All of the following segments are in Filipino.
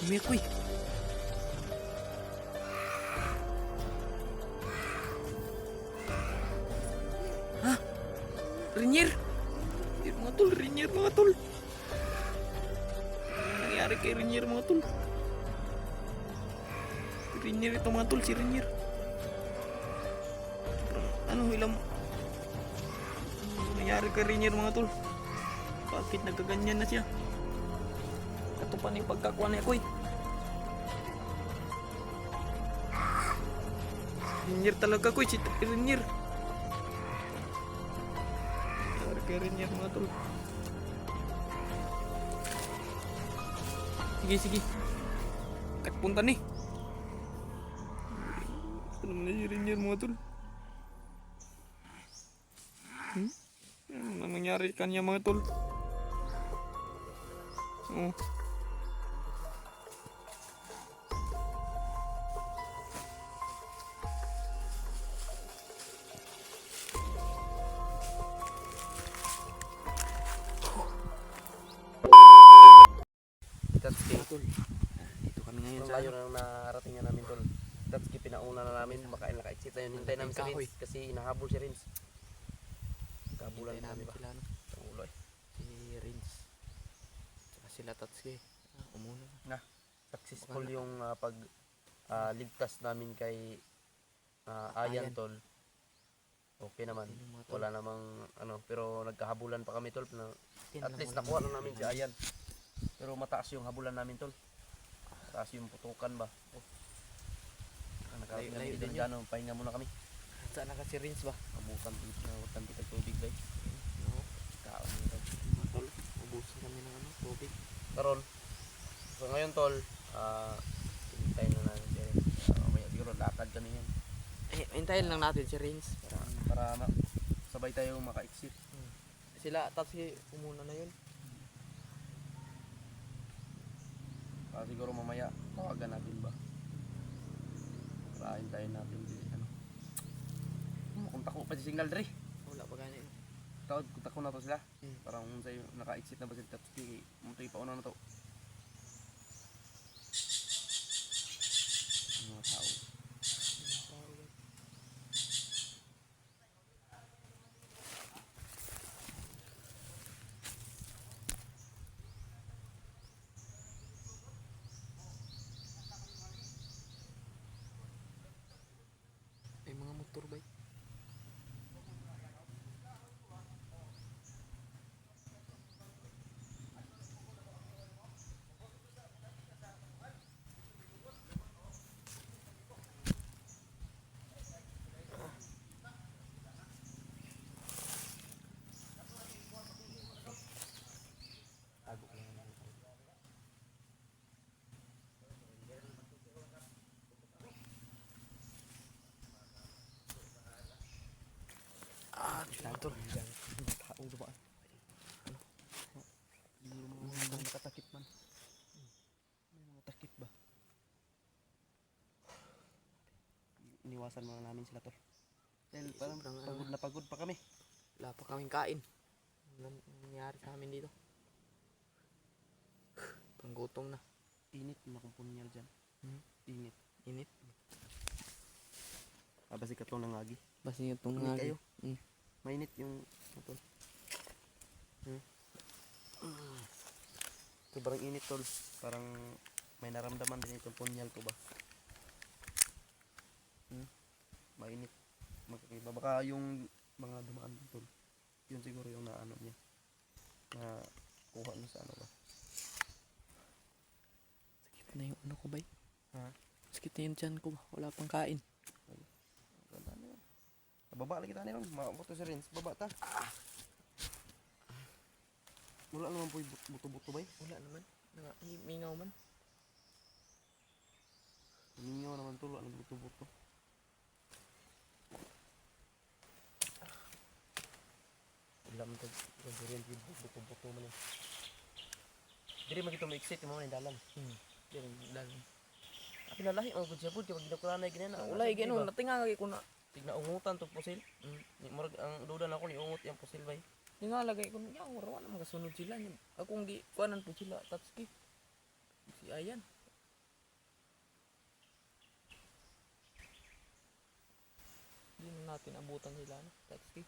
Umiyak, uy. Ha? Rainier? Mga tol, Rainier mga tol. Ano nangyari kay Rainier mga tol? Rainier ito mga tol, si Rainier. Ano ilang... Ano nangyari kay Rainier mga tol? Bakit nagkaganyan na siya? Ito pa na yung pagkakuha niya ko eh. Rainier talaga ko eh, si Rainier. Nangyari kay Rainier mga tol. Sige, sige. Kat punta nih. Ito naman na si Rainier mga tol. Ano nangyari kanya mga tol? Oh. Tatsuki, Tol. Dito kami ngayon ang sa layo na narating na namin tol. Tatsuki, pinauna na namin, baka naka-exit na yun. Hintay namin si Kahoy. Rins kasi inahabol si Rins. Kabulan Hintayin kami namin ba? sila, no? Ang ulo eh. Si Rins. Saka sila Tatsuki. Umuna na. Successful yung ligtas namin kay Ayan Ayan. tol. Okay naman. Yun yung mga tol. Wala namang ano, pero nagkahabulan pa kami tol. At least Wala nakuha naman lang namin si Ayan. Pero mataas yung habulan namin tol. Mataas yung putukan ba? Layo din yun. Gano'n, pahinga muna kami. Saan na kasi Rins ba? Abutan dito tubig guys. No. Kaon nito. Mga tol, ubusan kami ng ano, tubig. Karon. So ngayon tol, hintayin na natin siya. Mamaya siguro lakad kami yan. Hintayin lang natin si Rins. Para sabay tayo maka-exit. Sila Tatsuki umuna na yun. Siguro mamaya tawagan natin ba. Para hintayin natin din ano. Kunta ko pa si signal dre. Wala pa gani. Kunta ko na to sila. Mm. Para kung sa'yo naka-exit na ba si Tatsuki, muntoy pa una na to. Mga tao. May mga motor ba? Tago ko lang naman. Motor. Taong dumaan. Mga nakatakip man. May mga takip ba? Iniwasan muna namin sila tol. Dahil parang Sobrang pagod na pagod pa kami. Wala pa kaming kain. Ano nangyari sa amin dito? Panggutom na. Init na kung punyal dyan. Init. Init. Basi katong nangagi. Basi itong Init nga. kayo. Mainit yung tol. Sobrang init tol. Parang may naramdaman din itong punyal ko ba. Mainit. Magkakaiba. Baka yung mga dumaan tol. Yun siguro yung naano niya. Na kuha niya sa ano ba. Sakit na yung ano ko ba? Ha? Sakit na yung tiyan ko ba? Wala pang kain. Ganda na yan. Baba lagi tayo nung mabuto si Rins. Baba ta. Wala naman po yung buto-buto ba? Wala naman. Mingaw man. Mingaw naman to. Wala naman buto-buto. Wala man to. Si Rins yung buto-buto man yun. Diri magito may exit yung mga dalan. Diyan lang. Pinalahi ang good sabod. Kaya ginakulanay ganyan. Wala gino. Natinga lagi ko na. Tignaungutan to pusil. Murag ang duda na ako ni ungot yung pusil bay. Tingalagay ko niya. Wala naman kasunod sila. Akong gi kuanan po sila. Tatsuki. Si Ayan. Hindi na natin abutan sila, no? Taxi.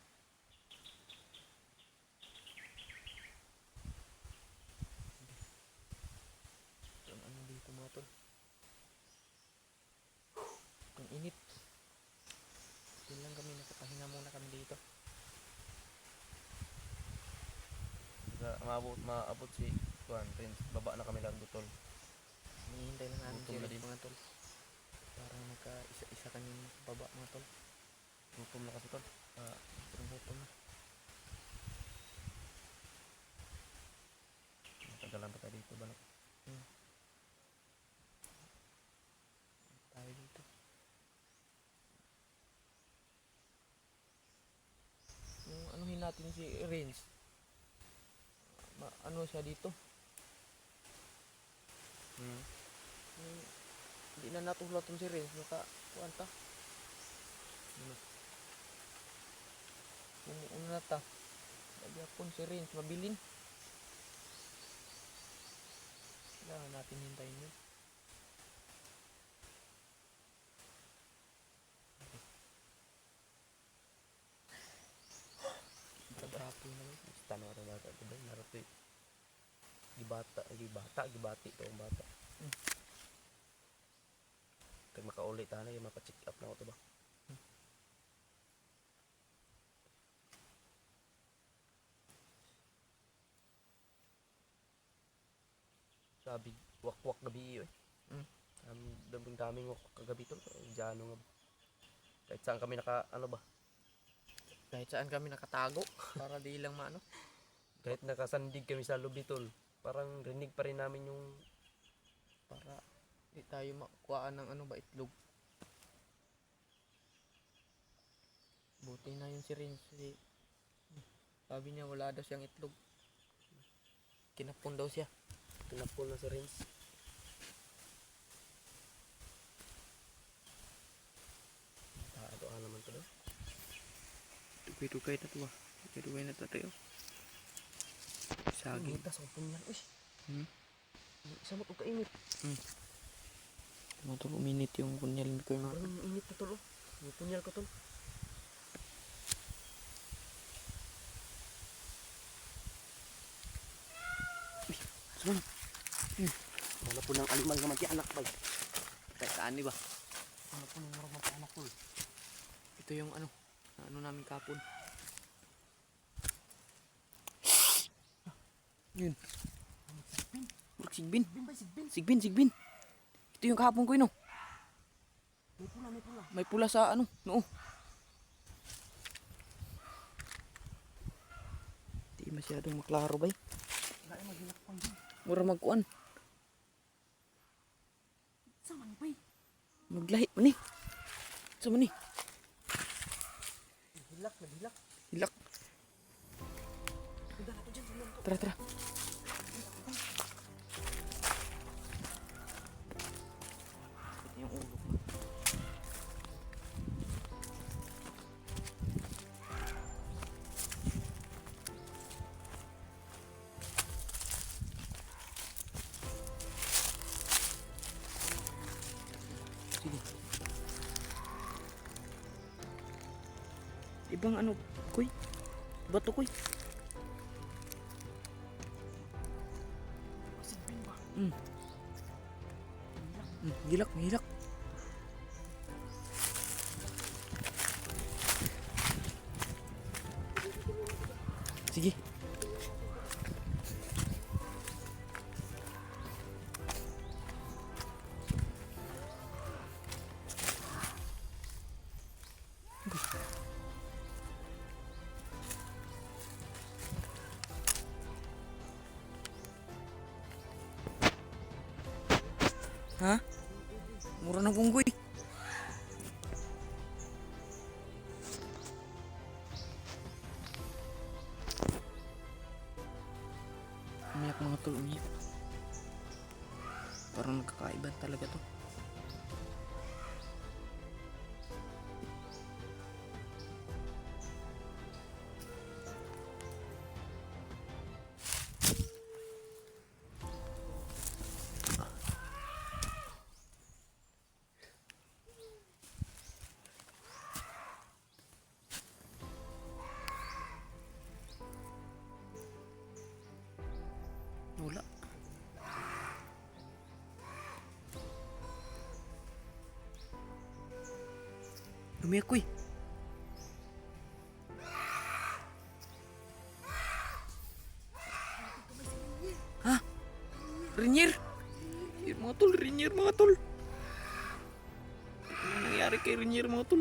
Ang ano dito mga tol. Ang init. Yun lang kami, nakapahinga muna kami dito. Maabot si Juan, Prince. Baba na kami lang tol. Hinihintay lang namin Gutom na sila din. mga tol. Parang nagka-isa-isa kami baba mga tol. Gutom na kasi tol. Gutom na. Matagalan pa tayo dito ba? Tayo dito. Yung anuhin natin si Renz. Ano siya dito? Hindi na natulatan si Renz. Nakakuan ta. Umuuna na ta. Lagi akong si Renz mabilin. Kailangan natin hintayin yun. Pag-hapon naman. Tanong ang bata diba? Narito eh. Gibati to ang bata. Kag makaulit tayo yung mapa-check up na ako to ba? Sabi, wak-wak gabi eh. Daming wak kagabi to. Diyan nga. Kahit saan kami Kahit saan kami nakatago. Para di lang maano. kahit nakasandig kami sa lobby tol. Parang rinig pa rin namin yung Para di tayo makuhaan ng itlog. Buti na yung si Renz. Sabi niya wala daw siyang itlog. Kinapon daw siya. tinapon na si Renz. Doon naman to daw. Dugay-dugay na to ah. Dugay-dugay na to tayo. Saging. Ang sa punyan. Uy, isa mo ito kainit. Matol uminit yung kunyal ko yung Parang init na tol. Yung punyal ko tol. Saan? Wala po ng alimal na mag-anak ba? Kahit saan di ba? Wala po ng marang mag-anak tol. Ito yung ano namin kapon. Yun. Sigbin. Sigbin. Ito yung kahapon ko yun. May pula. May pula sa noo. Di masyadong maklaro ba? Wala yung mag-anak pang dyan. Mura magkuan. Sama ni bay. Maglahi man ni. Sa man ni. Nagilak. Hilak. Punta na to dyan. Tara. Ito yung ulo. Sige. Ibang kuy? Bato kuy? Sigbin ba? Hilak. Sige. Ha? Mura na punggoy. Umiyak mga tol, umiyak. Parang nagkakaiba talaga to. Dumi ako eh. Ha? Rainier? Mga tol, Rainier mga tol. Ano nangyari kay Rainier mga tol?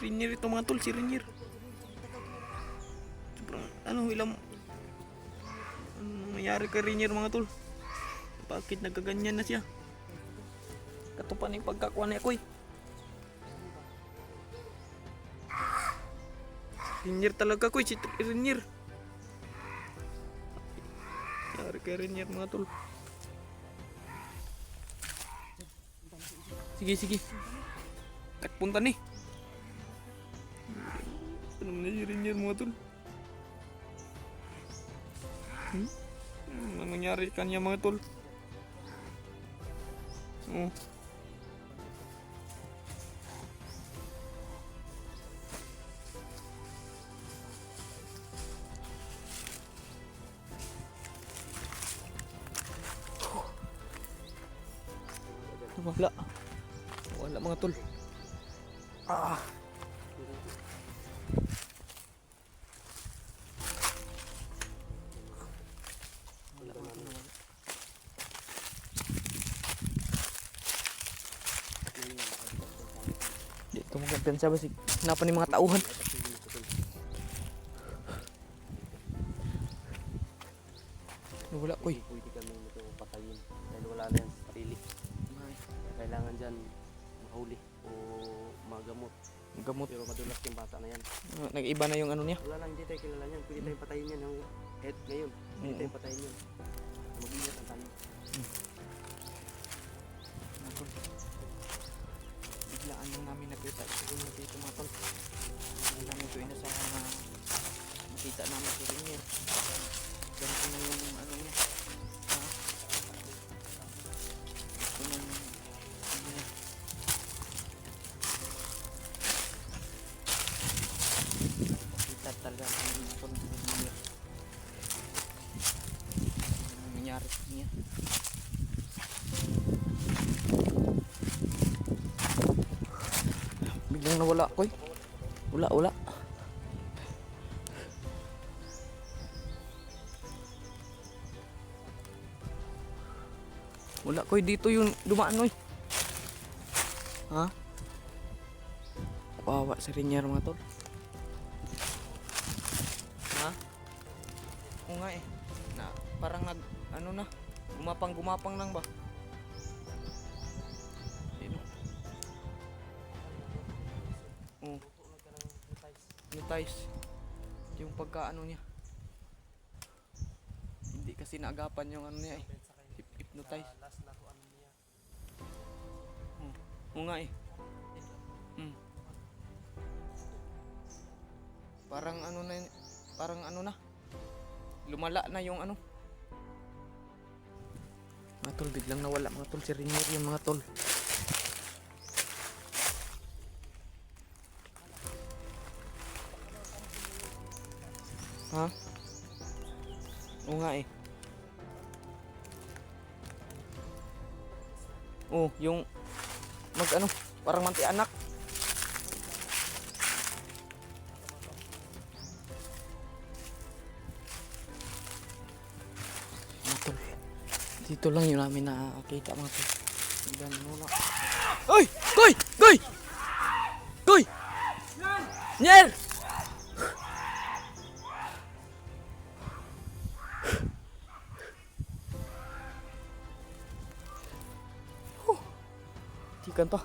Rainier ito mga tol, si Rainier. Sobrang ano nangyari kay Rainier mga tol? Bakit nagkaganyan na siya? Katupan yung pagkakuha ni ako eh. Rainier talaga ko eh, si Rainier. Nangyari kay Rainier mga tol. Sige. Kat punta ni. Ano na si Rainier mga tol? Ano nangyari kanya mga tol? Oh. Wala mga tol. Dito mo gampiyansa ba si hanapan ni mga tauhan. Wala ko eh. Pwede kami ito patayin dahil wala na yan sa sarili. Kailangan dyan mahuli o magamot. Gamot. Pero madulas yung bata na yan. Nag-iba na yung ano niya. Wala lang, hindi tayo kilala yan. Pwede tayong patayin yan ng head ngayon. Pwede tayong patayin yan. Mag-ingat ang tayo. Biglaan lang namin nakita siguro dito mga tol. Hindi namin ito inasahan na makita namin si Rainier. Ganito na yung ano niya. Ito na yung ano niya. Kita talaga kami mga tol si Rainier. Ano nangyari sa kanya? Biglang nawala ko eh. Wala. Wala ko eh. Dito yung dumaan eh. Ha? Kawawa si Rainier mga tol. Ha? Oo nga eh. Parang ano na. Gumapang lang ba? Hypnotize yung pagkaano niya. Hindi kasi naagapan yung ano niya eh. Hypnotize. Oo nga eh. Parang ano na. Lumala na yung ano. Mga tol, biglang nawala mga tol si Rainier yung mga tol. Ha? Oo nga eh. Oh, yung parang manti anak. Dito lang yun namin nakakita mga tol. Ilan muna. Oy! Goy! Nyer! Tikan pa.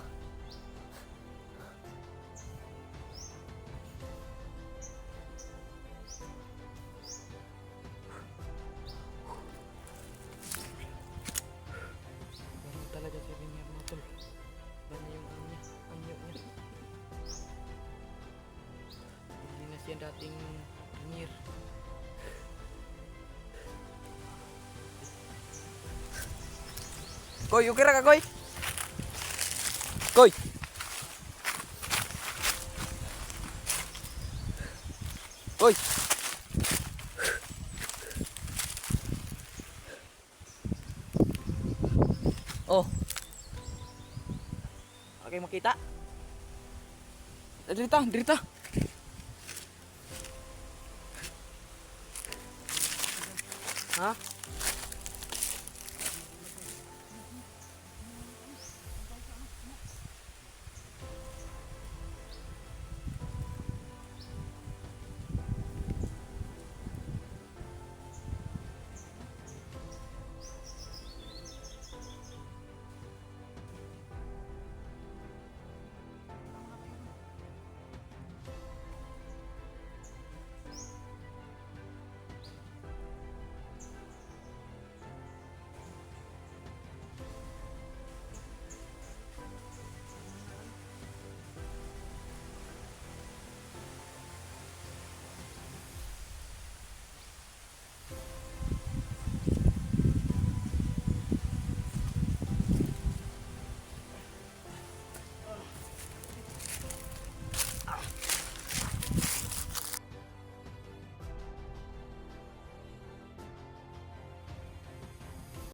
Ganun talaga si Rainier mga tol. Ganun yung ano niya, anyo niya. Hindi na siya dating Rainier. Koy, okay ra ka, Koy? Koy! Koy! Oh. kayo makita. Dirita, dirita. Ha?